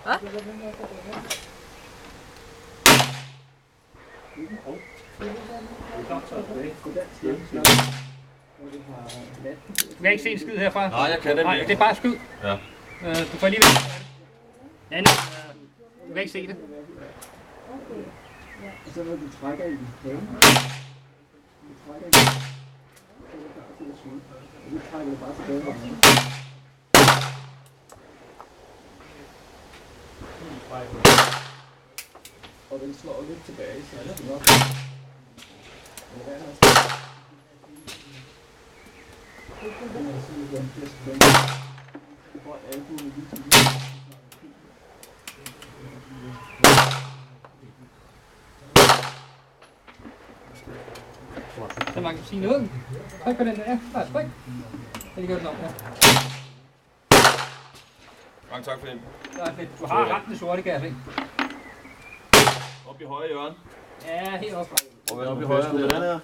Hvad? Du kan ikke se en skid herfra. Nej, jeg kan det Nej, ikke. det er bare skyd. Ja. Du får alligevel. Andet, du kan ikke se det. Og så når du trækker i den hage, du trækker i den, så er det klar til at skyde. Og du trækker det bare tilbage. Og den slår lidt tilbage, så er det nok. Men hvad er der? Du får albuen lige til det. Så man kan sige noget. Tryk på den der. Nej, tryk. Det gør den op, ja. Mange tak for det. Det er fedt. Du har ramt det sorte, kan jeg se. Op i højre hjørne. Ja, helt oppe. Og op i højre.